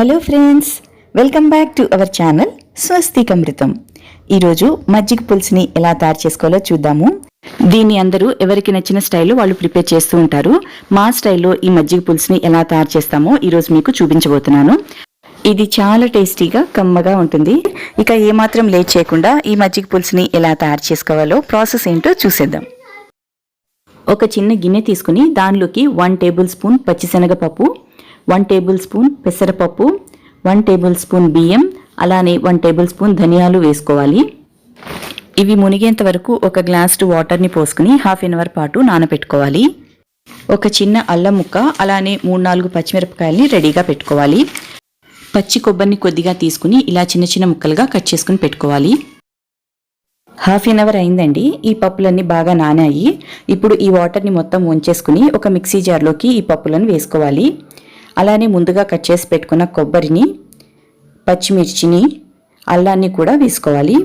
Hello friends, welcome back to our channel Swastik Amrutham. ఈరోజు మజ్జిగ పులుసుని ఎలా తయారు చేసుకోవాలో చూద్దాము. దీన్ని అందరూ ఎవరికి నచ్చిన స్టైల్లో వాళ్ళు ప్రిపేర్ చేస్తూ ఉంటారు. మా స్టైల్లో ఈ మజ్జిగ పులుసుని ఎలా తయారు చేస్తామో ఈరోజు మీకు చూపించబోతున్నాను. ఇది చాలా టేస్టీగా కమ్మగా ఉంటుంది. ఇక ఏమాత్రం లేట్ చేయకుండా ఈ మజ్జిగ పులుసుని ఎలా తయారు చేసుకోవాలో ప్రాసెస్ ఏంటో చూసేద్దాం. ఒక చిన్న గిన్నె తీసుకుని దానిలోకి 1 టేబుల్ స్పూన్ పచ్చిశనగపప్పు, 1 టేబుల్ స్పూన్ పెసరపప్పు, 1 టేబుల్ స్పూన్ బియ్యం, అలానే 1 టేబుల్ స్పూన్ ధనియాలు వేసుకోవాలి. ఇవి మునిగేంత వరకు ఒక గ్లాస్ వాటర్ని పోసుకుని హాఫ్ అన్ అవర్ పాటు నానబెట్టుకోవాలి. ఒక చిన్న అల్లం ముక్క, అలానే 3-4 పచ్చిమిరపకాయలని రెడీగా పెట్టుకోవాలి. పచ్చి కొబ్బరిని కొద్దిగా తీసుకుని ఇలా చిన్న చిన్న ముక్కలుగా కట్ చేసుకుని పెట్టుకోవాలి. హాఫ్ అన్ అవర్ అయిందండి. ఈ పప్పులన్నీ బాగా నానాయి. ఇప్పుడు ఈ వాటర్ని మొత్తం వంచేసుకుని ఒక మిక్సీ జార్లోకి ఈ పప్పులను వేసుకోవాలి. అలానే ముందుగా కట్ చేసి పెట్టుకున్న కొబ్బరిని, పచ్చిమిర్చిని, అల్లాన్ని కూడా వేసుకోవాలి.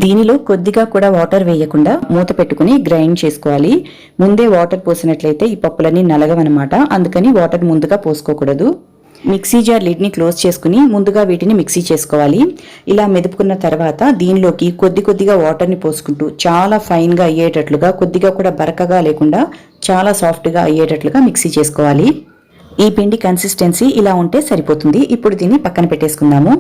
దీనిలో కొద్దిగా కూడా వాటర్ వేయకుండా మూత పెట్టుకుని గ్రైండ్ చేసుకోవాలి. ముందే వాటర్ పోసినట్లయితే ఈ పప్పులన్నీ నలగవన్నమాట. అందుకని వాటర్ ముందుగా పోసుకోకూడదు. మిక్సీ జార్ లిడ్ని క్లోజ్ చేసుకుని ముందుగా వీటిని మిక్సీ చేసుకోవాలి. ఇలా మెదుపుకున్న తర్వాత దీనిలోకి కొద్దిగా వాటర్ని పోసుకుంటూ చాలా ఫైన్గా అయ్యేటట్లుగా, కొద్దిగా కూడా బరకగా లేకుండా చాలా సాఫ్ట్గా అయ్యేటట్లుగా మిక్సీ చేసుకోవాలి. ఈ పిండి కన్సిస్టెన్సీ ఇలా ఉంటే సరిపోతుంది. ఇప్పుడు దీన్ని పక్కన పెట్టేసుకుందాము.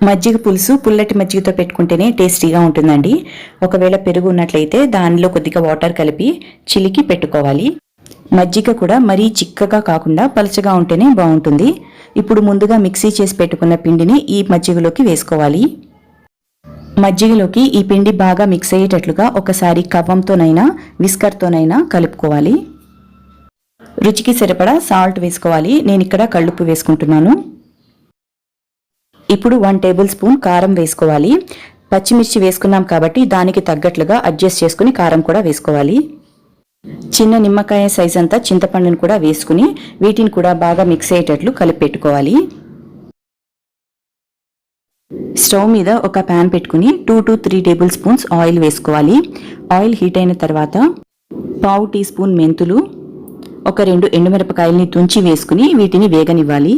మజ్జిగ పులుసు పుల్లటి మజ్జిగతో పెట్టుకుంటేనే టేస్టీగా ఉంటుందండి. ఒకవేళ పెరుగు ఉన్నట్లయితే దానిలో కొద్దిగా వాటర్ కలిపి చిలికి పెట్టుకోవాలి. మజ్జిగ కూడా మరీ చిక్కగా కాకుండా పలచగా ఉంటేనే బాగుంటుంది. ఇప్పుడు ముందుగా మిక్సీ చేసి పెట్టుకున్న పిండిని ఈ మజ్జిగలోకి వేసుకోవాలి. మజ్జిగలోకి ఈ పిండి బాగా మిక్స్ అయ్యేటట్లుగా ఒకసారి కవ్వంతోనైనా విస్కర్తోనైనా కలుపుకోవాలి. రుచికి సరిపడా సాల్ట్ వేసుకోవాలి. నేను ఇక్కడ కళ్ళుప్పు వేసుకుంటున్నాను. ఇప్పుడు 1 టేబుల్ స్పూన్ కారం వేసుకోవాలి. పచ్చిమిర్చి వేసుకున్నాం కాబట్టి దానికి తగ్గట్లుగా అడ్జస్ట్ చేసుకుని కారం కూడా వేసుకోవాలి. చిన్న నిమ్మకాయ సైజ్ అంతా చింతపండును కూడా వేసుకుని వీటిని కూడా బాగా మిక్స్ అయ్యేటట్లు కలిపి పెట్టుకోవాలి. స్టవ్ మీద ఒక ప్యాన్ పెట్టుకుని 2 to 3 టేబుల్ స్పూన్స్ ఆయిల్ వేసుకోవాలి. ఆయిల్ హీట్ అయిన తర్వాత 1/2 టీ స్పూన్ మెంతులు, ఒక 2 ఎండుమిరపకాయల్ని తుంచి వేసుకుని వీటిని వేగనివ్వాలి.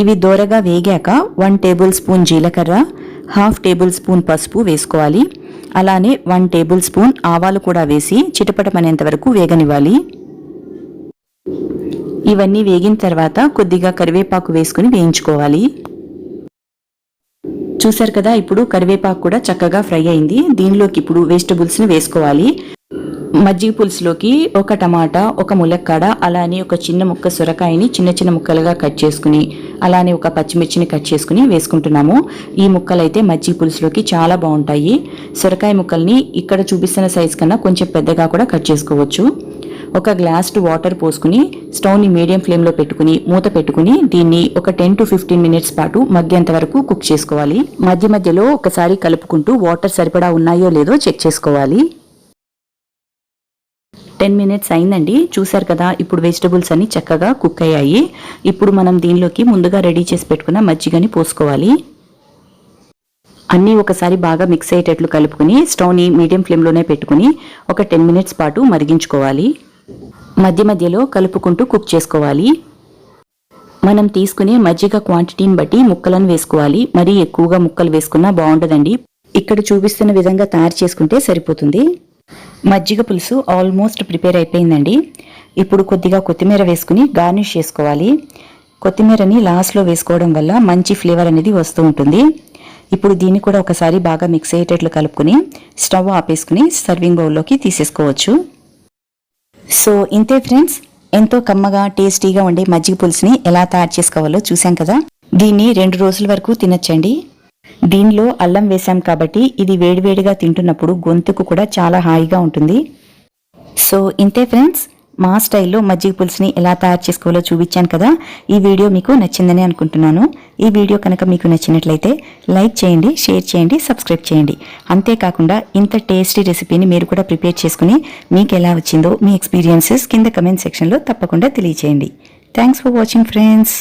ఇవి దోరగా వేగాక 1 టేబుల్ స్పూన్ జీలకర్ర, 1/2 టేబుల్ స్పూన్ పసుపు వేసుకోవాలి. అలానే 1 టేబుల్ స్పూన్ ఆవాలు కూడా వేసి చిటపటమనేంత వరకు వేగనివ్వాలి. ఇవన్నీ వేగిన తర్వాత కొద్దిగా కరివేపాకు వేసుకుని వేయించుకోవాలి. చూసారు కదా, ఇప్పుడు కరివేపాకు కూడా చక్కగా ఫ్రై అయింది. దీనిలోకి ఇప్పుడు వెజిటబుల్స్ని వేసుకోవాలి. మజ్జిగ పులుసులోకి ఒక టమాటా, ఒక ములక్కాడ, అలానే ఒక చిన్న ముక్క సొరకాయని చిన్న చిన్న ముక్కలుగా కట్ చేసుకుని, అలానే ఒక పచ్చిమిర్చిని కట్ చేసుకుని వేసుకుంటున్నాము. ఈ ముక్కలు అయితే మజ్జిగ పులుసులోకి చాలా బాగుంటాయి. సొరకాయ ముక్కల్ని ఇక్కడ చూపిస్తున్న సైజ్ కన్నా కొంచెం పెద్దగా కూడా కట్ చేసుకోవచ్చు. ఒక గ్లాస్ వాటర్ పోసుకుని స్టవ్ని మీడియం ఫ్లేమ్లో పెట్టుకుని మూత పెట్టుకుని దీన్ని ఒక 10 to 15 మినిట్స్ పాటు మగ్గేంత వరకు కుక్ చేసుకోవాలి. మధ్య మధ్యలో ఒకసారి కలుపుకుంటూ వాటర్ సరిపడా ఉన్నాయో లేదో చెక్ చేసుకోవాలి. 10 మినిట్స్ అయిందండి. చూసారు కదా, ఇప్పుడు వెజిటబుల్స్ అన్ని చక్కగా కుక్ అయ్యాయి. ఇప్పుడు మనం దీనిలోకి ముందుగా రెడీ చేసి పెట్టుకున్న మజ్జిగని పోసుకోవాలి. అన్నీ ఒకసారి బాగా మిక్స్ అయ్యేటట్లు కలుపుకుని స్టవ్ని మీడియం ఫ్లేమ్లోనే పెట్టుకుని ఒక 10 మినిట్స్ పాటు మరిగించుకోవాలి. మధ్య మధ్యలో కలుపుకుంటూ కుక్ చేసుకోవాలి. మనం తీసుకునే మజ్జిగ క్వాంటిటీని బట్టి ముక్కలను వేసుకోవాలి. మరీ ఎక్కువగా ముక్కలు వేసుకున్నా బాగుండదండి. ఇక్కడ చూపిస్తున్న విధంగా తయారు చేసుకుంటే సరిపోతుంది. మజ్జిగ పులుసు ఆల్మోస్ట్ ప్రిపేర్ అయిపోయిందండి. ఇప్పుడు కొద్దిగా కొత్తిమీర వేసుకుని గార్నిష్ చేసుకోవాలి. కొత్తిమీరని లాస్ట్లో వేసుకోవడం వల్ల మంచి ఫ్లేవర్ అనేది వస్తూ ఉంటుంది. ఇప్పుడు దీన్ని కూడా ఒకసారి బాగా మిక్స్ అయ్యేటట్లు కలుపుకుని స్టవ్ ఆపేసుకుని సర్వింగ్ బౌల్లోకి తీసేసుకోవచ్చు. సో ఇంతే ఫ్రెండ్స్, ఎంతో కమ్మగా టేస్టీగా ఉండే మజ్జిగ పులుసుని ఎలా తయారు చేసుకోవాలో చూసాం కదా. దీన్ని 2 రోజుల వరకు తినచ్చండి. దీనిలో అల్లం వేసాం కాబట్టి ఇది వేడివేడిగా తింటున్నప్పుడు గొంతుకు కూడా చాలా హాయిగా ఉంటుంది. సో ఇంతే ఫ్రెండ్స్, మా స్టైల్లో మజ్జిగ పులుసుని ఎలా తయారు చేసుకోవాలో చూపించాను కదా. ఈ వీడియో మీకు నచ్చిందని అనుకుంటున్నాను. ఈ వీడియో కనుక మీకు నచ్చినట్లయితే లైక్ చేయండి, షేర్ చేయండి, సబ్స్క్రైబ్ చేయండి. అంతేకాకుండా ఇంత టేస్టీ రెసిపీని మీరు కూడా ప్రిపేర్ చేసుకుని మీకు ఎలా వచ్చిందో మీ ఎక్స్పీరియన్సెస్ కింద కమెంట్ సెక్షన్లో తప్పకుండా తెలియచేయండి. Thanks for watching friends.